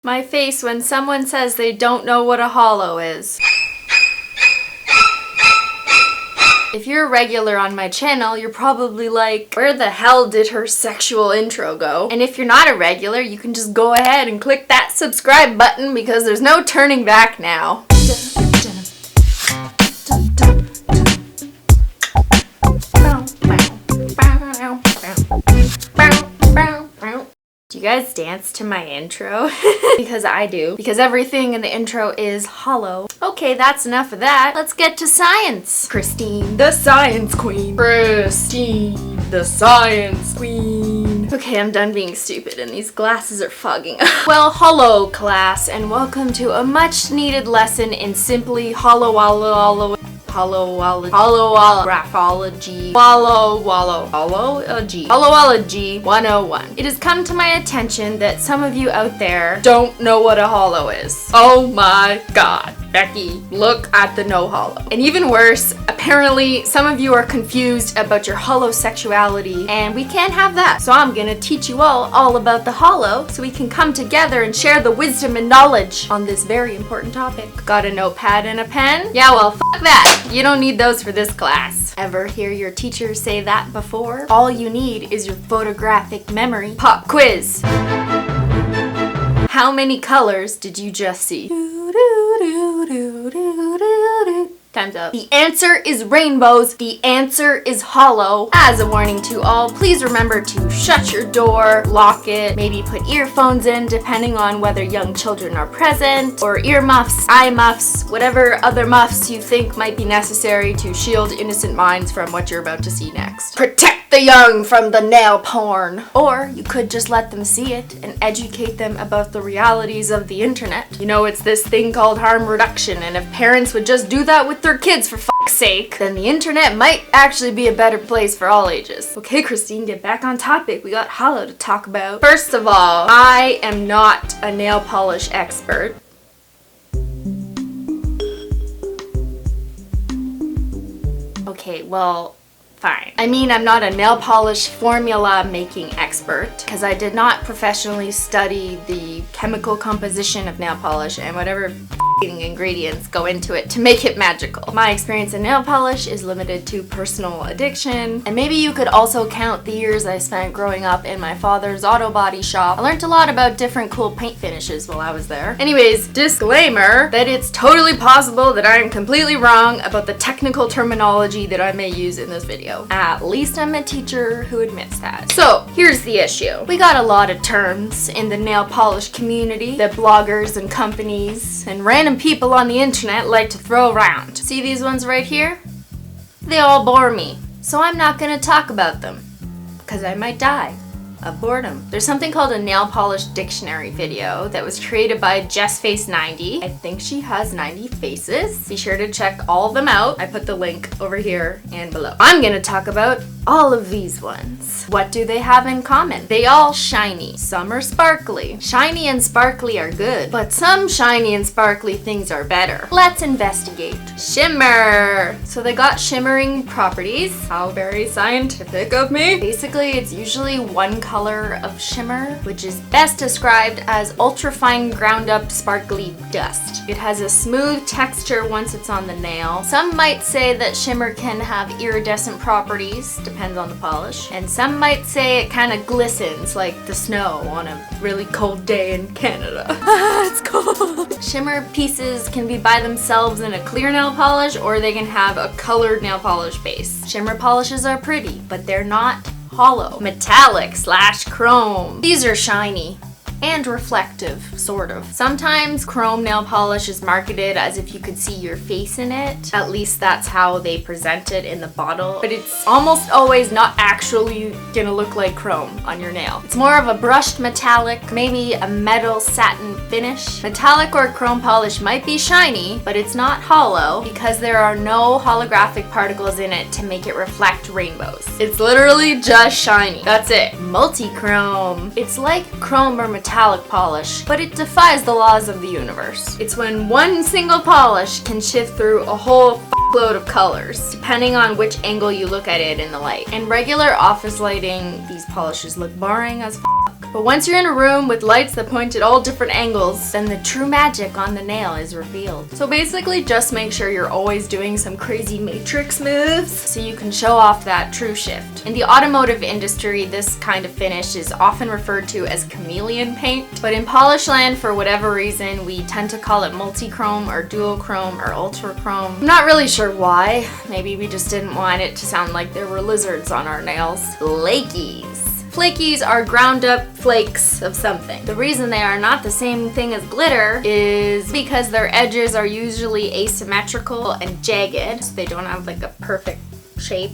My face when someone says they don't know what a holo is. If you're a regular on my channel, you're probably like, where the hell did her sexual intro go? And if you're not a regular, you can just go ahead and click that subscribe button because there's no turning back now. Do you guys dance to my intro? Because I do. Because everything in the intro is hollow. Okay, that's enough of that. Let's get to science. Christine, the science queen. Christine, the science queen. Okay, I'm done being stupid and these glasses are fogging up. Well, hello class, and welcome to a much needed lesson in simply graphology 101. It has come to my attention that some of you out there don't know what a holo is. Oh my god, Becky, look at the no holo. And even worse, apparently some of you are confused about your holosexuality, and we can't have that. So I'm gonna teach you all about the holo so we can come together and share the wisdom and knowledge on this very important topic. Got a notepad and a pen? Yeah, well, fuck that. You don't need those for this class. Ever hear your teacher say that before? All you need is your photographic memory. Pop quiz. How many colors did you just see? Time's up. The answer is rainbows. The answer is hollow. As a warning to all, please remember to shut your door, lock it, maybe put earphones in depending on whether young children are present, or earmuffs, eye muffs, whatever other muffs you think might be necessary to shield innocent minds from what you're about to see next. Protect the young from the nail porn. Or you could just let them see it and educate them about the realities of the internet. You know, it's this thing called harm reduction, and if parents would just do that with their kids for fuck's sake, then the internet might actually be a better place for all ages. Okay, Christine, get back on topic. We got holo to talk about. First of all, I am not a nail polish expert. Okay, well, fine. I mean, I'm not a nail polish formula making expert because I did not professionally study the chemical composition of nail polish and whatever ingredients go into it to make it magical. My experience in nail polish is limited to personal addiction, and maybe you could also count the years I spent growing up in my father's auto body shop. I learned a lot about different cool paint finishes while I was there. Anyways, disclaimer that it's totally possible that I am completely wrong about the technical terminology that I may use in this video. At least I'm a teacher who admits that. So, here's the issue. We got a lot of terms in the nail polish community that bloggers and companies and random people on the internet like to throw around. See these ones right here? They all bore me, so I'm not gonna talk about them because I might die of boredom. There's something called a nail polish dictionary video that was created by JessFace90. I think she has 90 faces. Be sure to check all of them out. I put the link over here and below. I'm gonna talk about all of these ones. What do they have in common? They all shiny. Some are sparkly. Shiny and sparkly are good, but some shiny and sparkly things are better. Let's investigate. Shimmer. So they got shimmering properties. How very scientific of me. Basically, it's usually one color of shimmer, which is best described as ultrafine ground up sparkly dust. It has a smooth texture once it's on the nail. Some might say that shimmer can have iridescent properties, depends on the polish, and some might say it kind of glistens like the snow on a really cold day in Canada. It's cold. Shimmer pieces can be by themselves in a clear nail polish, or they can have a colored nail polish base. Shimmer polishes are pretty, but they're not hollow. Metallic / chrome. These are shiny and reflective, sort of. Sometimes chrome nail polish is marketed as if you could see your face in it. At least that's how they present it in the bottle. But it's almost always not actually gonna look like chrome on your nail. It's more of a brushed metallic, maybe a metal satin finish. Metallic or chrome polish might be shiny, but it's not hollow because there are no holographic particles in it to make it reflect rainbows. It's literally just shiny. That's it. Multi-chrome. It's like chrome or metallic polish, but it defies the laws of the universe. It's when one single polish can shift through a whole load of colors, depending on which angle you look at it in the light. In regular office lighting, these polishes look boring as But once you're in a room with lights that point at all different angles, then the true magic on the nail is revealed. So basically just make sure you're always doing some crazy matrix moves so you can show off that true shift. In the automotive industry, this kind of finish is often referred to as chameleon paint, but in polish land, for whatever reason, we tend to call it multi-chrome or duochrome or ultra-chrome. I'm not really sure why. Maybe we just didn't want it to sound like there were lizards on our nails. Flakies. Flakies are ground up flakes of something. The reason they are not the same thing as glitter is because their edges are usually asymmetrical and jagged, so they don't have like a perfect shape.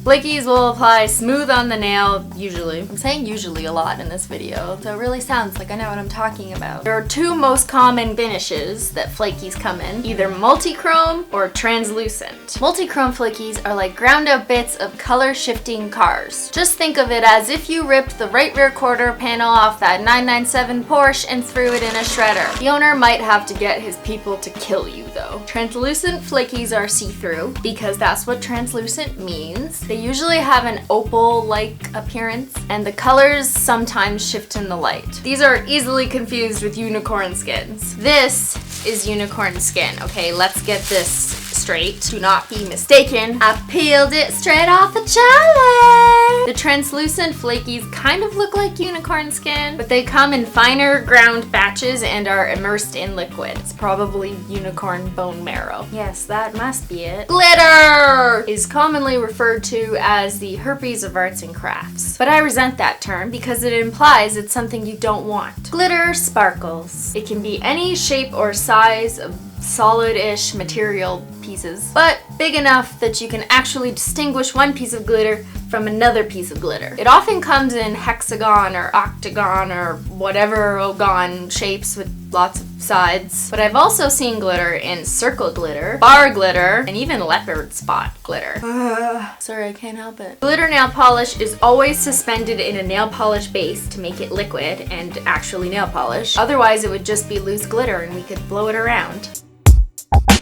Flakies will apply smooth on the nail, usually. I'm saying usually a lot in this video, so it really sounds like I know what I'm talking about. There are two most common finishes that flakies come in, either multi-chrome or translucent. Multi-chrome flakies are like ground up bits of color shifting cars. Just think of it as if you ripped the right rear quarter panel off that 997 Porsche and threw it in a shredder. The owner might have to get his people to kill you though. Translucent flakies are see-through because that's what translucent means. They usually have an opal-like appearance, and the colors sometimes shift in the light. These are easily confused with unicorn skins. This is unicorn skin. Okay, let's get this straight. Do not be mistaken. I peeled it straight off the challenge. The translucent flakies kind of look like unicorn skin, but they come in finer ground batches and are immersed in liquid. It's probably unicorn bone marrow. Yes, that must be it. Glitter is commonly referred to as the herpes of arts and crafts, but I resent that term because it implies it's something you don't want. Glitter sparkles. It can be any shape or size of solid-ish material pieces, but big enough that you can actually distinguish one piece of glitter from another piece of glitter. It often comes in hexagon or octagon or whatever ogon shapes with lots of sides, but I've also seen glitter in circle glitter, bar glitter, and even leopard spot glitter. Sorry, I can't help it. Glitter nail polish is always suspended in a nail polish base to make it liquid and actually nail polish. Otherwise, it would just be loose glitter and we could blow it around.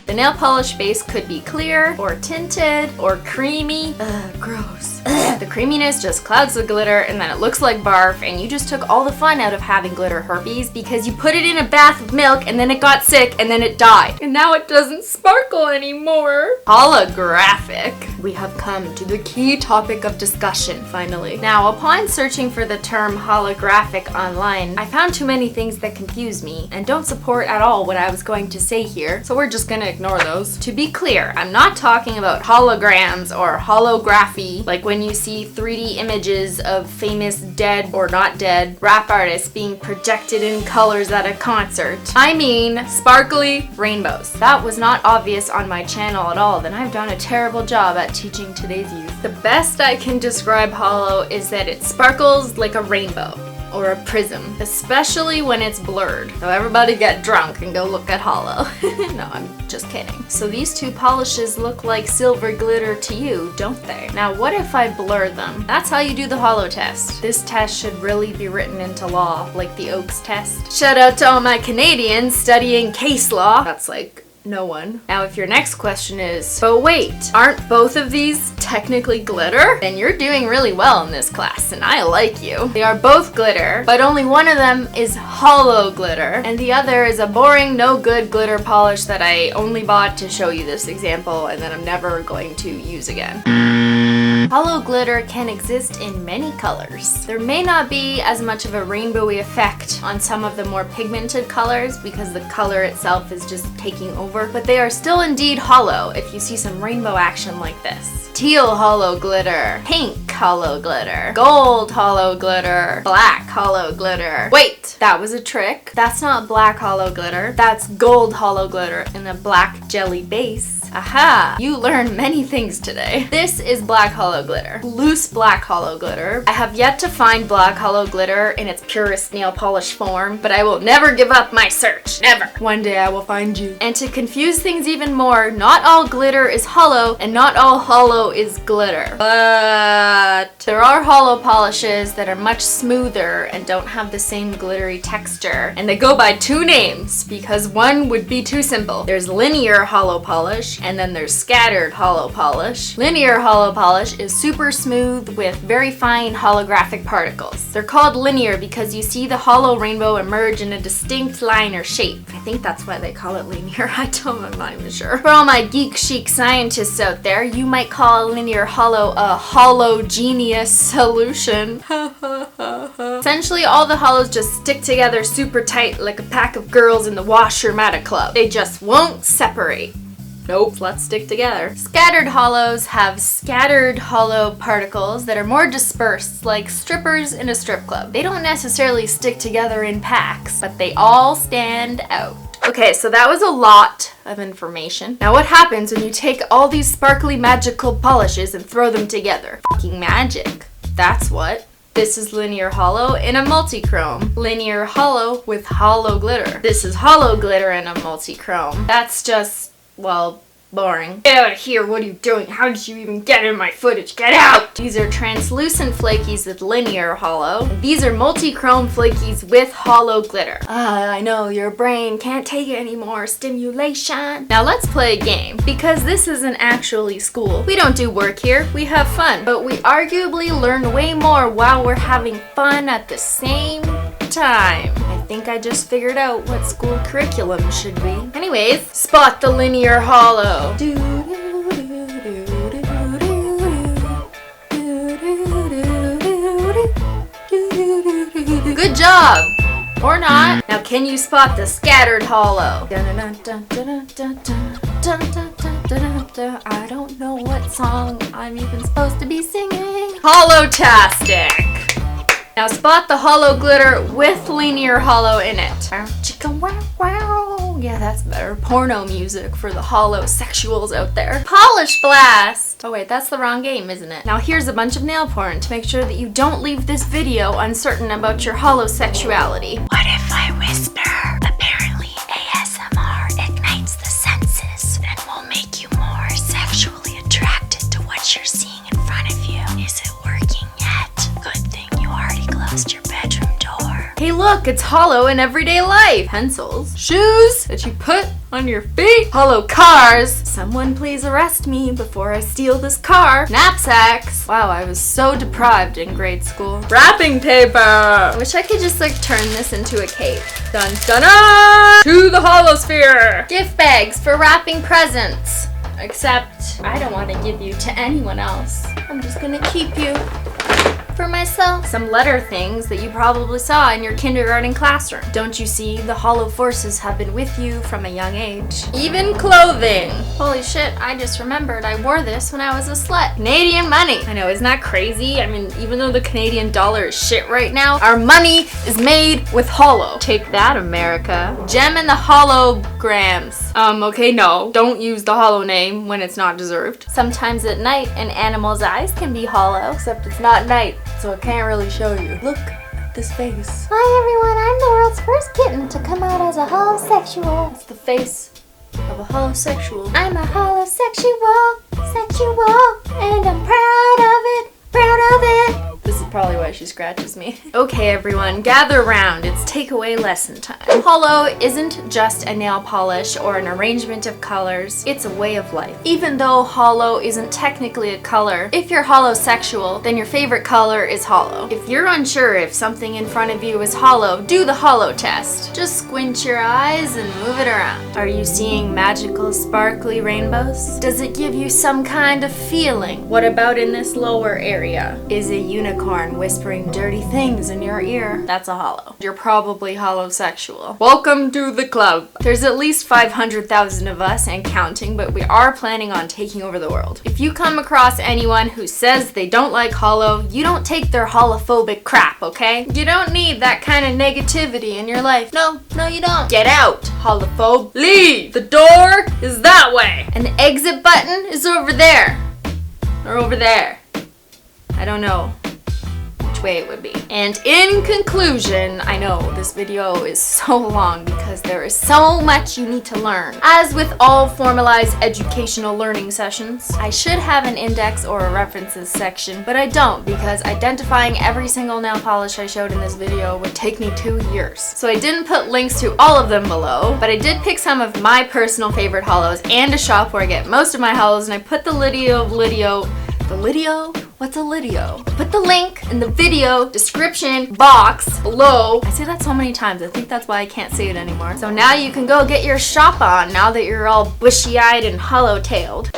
The nail polish base could be clear, or tinted, or creamy. Ugh, gross. Ugh. The creaminess just clouds the glitter and then it looks like barf, and you just took all the fun out of having glitter herpes because you put it in a bath of milk and then it got sick and then it died. And now it doesn't sparkle anymore. Holographic. We have come to the key topic of discussion, finally. Now, upon searching for the term holographic online, I found too many things that confuse me and don't support at all what I was going to say here, so we're just gonna ignore those. To be clear, I'm not talking about holograms or holography, like when you see 3D images of famous dead or not dead rap artists being projected in colors at a concert. I mean sparkly rainbows. That was not obvious on my channel at all, then I've done a terrible job at teaching today's youth. The best I can describe holo is that it sparkles like a rainbow or a prism, especially when it's blurred. So everybody get drunk and go look at holo. No, I'm just kidding. So these two polishes look like silver glitter to you, don't they? Now what if I blur them? That's how you do the holo test. This test should really be written into law, like the Oaks test. Shout out to all my Canadians studying case law. That's like no one. Now if your next question is, but wait, aren't both of these technically glitter? Then you're doing really well in this class and I like you. They are both glitter, but only one of them is holo glitter and the other is a boring, no good glitter polish that I only bought to show you this example and that I'm never going to use again. Holo glitter can exist in many colors. There may not be as much of a rainbowy effect on some of the more pigmented colors because the color itself is just taking over, but they are still indeed holo if you see some rainbow action like this. Teal holo glitter, pink holo glitter, gold holo glitter, black holo glitter. Wait, that was a trick. That's not black holo glitter. That's gold holo glitter in a black jelly base. Aha! You learned many things today. This is black holo glitter. Loose black holo glitter. I have yet to find black holo glitter in its purest nail polish form, but I will never give up my search. Never. One day I will find you. And to confuse things even more, not all glitter is holo, and not all holo is glitter. But there are holo polishes that are much smoother and don't have the same glittery texture, and they go by two names because one would be too simple. There's linear holo polish, polish. And then there's scattered holo polish. Linear holo polish is super smooth with very fine holographic particles. They're called linear because you see the holo rainbow emerge in a distinct line or shape. I think that's why they call it linear. I'm not even sure. For all my geek chic scientists out there, you might call a linear holo a homogeneous solution. Essentially, all the holos just stick together super tight like a pack of girls in the washroom at a club. They just won't separate. Nope, let's stick together. Scattered holos have scattered holo particles that are more dispersed, like strippers in a strip club. They don't necessarily stick together in packs, but they all stand out. Okay, so that was a lot of information. Now what happens when you take all these sparkly magical polishes and throw them together? Fucking magic. That's what. This is linear holo in a multi-chrome. Linear holo with holo glitter. This is holo glitter in a multi-chrome. That's just, well, boring. Get out of here, what are you doing? How did you even get in my footage? Get out! These are translucent flakies with linear holo. These are multi-chrome flakies with holo glitter. I know, your brain can't take any more stimulation. Now let's play a game, because this isn't actually school. We don't do work here, we have fun, but we arguably learn way more while we're having fun at the same time. I think I just figured out what school curriculum should be. Anyways, spot the linear holo. Good job! Or not. Now can you spot the scattered holo? I don't know what song I'm even supposed to be singing. Holotastic! Now spot the holo glitter with linear holo in it. Chicka wow wow. Yeah, that's better. Porno music for the HOLOsexuals out there. Polish blast! Oh wait, that's the wrong game, isn't it? Now here's a bunch of nail porn to make sure that you don't leave this video uncertain about your HOLOsexuality. What if I whisper? Apparently ASMR ignites the senses and will make you more sexually attracted to what you're seeing in front of you. Is it working yet? Good thing you already closed your bedroom door. Hey look, it's holo in everyday life. Pencils, shoes that you put on your feet, holo cars. Someone please arrest me before I steal this car. Knapsacks. Wow, I was so deprived in grade school. Wrapping paper. I wish I could just like turn this into a cape. Dun dun dun! To the holosphere. Gift bags for wrapping presents. Except I don't want to give you to anyone else. I'm just gonna keep you for myself. Some letter things that you probably saw in your kindergarten classroom. Don't you see, the holo forces have been with you from a young age. Even clothing. Holy shit, I just remembered I wore this when I was a slut. Canadian money. I know, isn't that crazy? I mean, even though the Canadian dollar is shit right now, our money is made with holo. Take that, America. Gem and the holograms. Okay, no. Don't use the holo name when it's not deserved. Sometimes at night, an animal's eyes can be holo, except it's not night, so I can't really show you. Look at this face. Hi everyone, I'm the world's first kitten to come out as a holosexual. It's the face of a holosexual. I'm a holosexual, sexual, and I'm proud of it, proud of it. This is probably why she scratches me. Okay everyone, gather round. It's takeaway lesson time. Holo isn't just a nail polish or an arrangement of colors. It's a way of life. Even though holo isn't technically a color, if you're holosexual, then your favorite color is holo. If you're unsure if something in front of you is holo, do the holo test. Just squint your eyes and move it around. Are you seeing magical, sparkly rainbows? Does it give you some kind of feeling? What about in this lower area? Is a unicorn whispering dirty things in your ear? That's a holo. You're probably holosexual. Welcome to the club. There's at least 500,000 of us and counting, but we are planning on taking over the world. If you come across anyone who says they don't like holo, you don't take their holophobic crap, okay? You don't need that kind of negativity in your life. No, you don't. Get out, holophobe. Leave! The door is that way. And the exit button is over there. Or over there. I don't know. which way it would be. And in conclusion, I know this video is so long because there is so much you need to learn. As with all formalized educational learning sessions, I should have an index or a references section, but I don't because identifying every single nail polish I showed in this video would take me 2 years. So I didn't put links to all of them below, but I did pick some of my personal favorite holos and a shop where I get most of my holos, and I put the What's a Lydio? Put the link in the video description box below. I say that so many times, I think that's why I can't say it anymore. So now you can go get your shop on now that you're all bushy-eyed and hollow-tailed.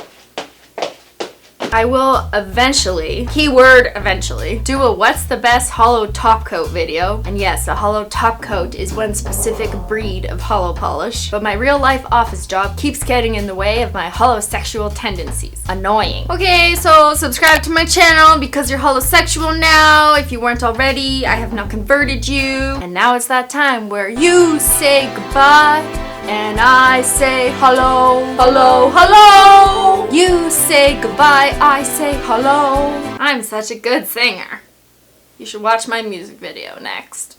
I will eventually, keyword eventually, do a what's the best holo top coat video. And yes, a holo top coat is one specific breed of holo polish, but my real life office job keeps getting in the way of my holosexual tendencies. Annoying. Okay, so subscribe to my channel because you're holosexual now. If you weren't already, I have now converted you. And now it's that time where you say goodbye and I say hello, hello, hello. You say goodbye, I say hello. I'm such a good singer. You should watch my music video next.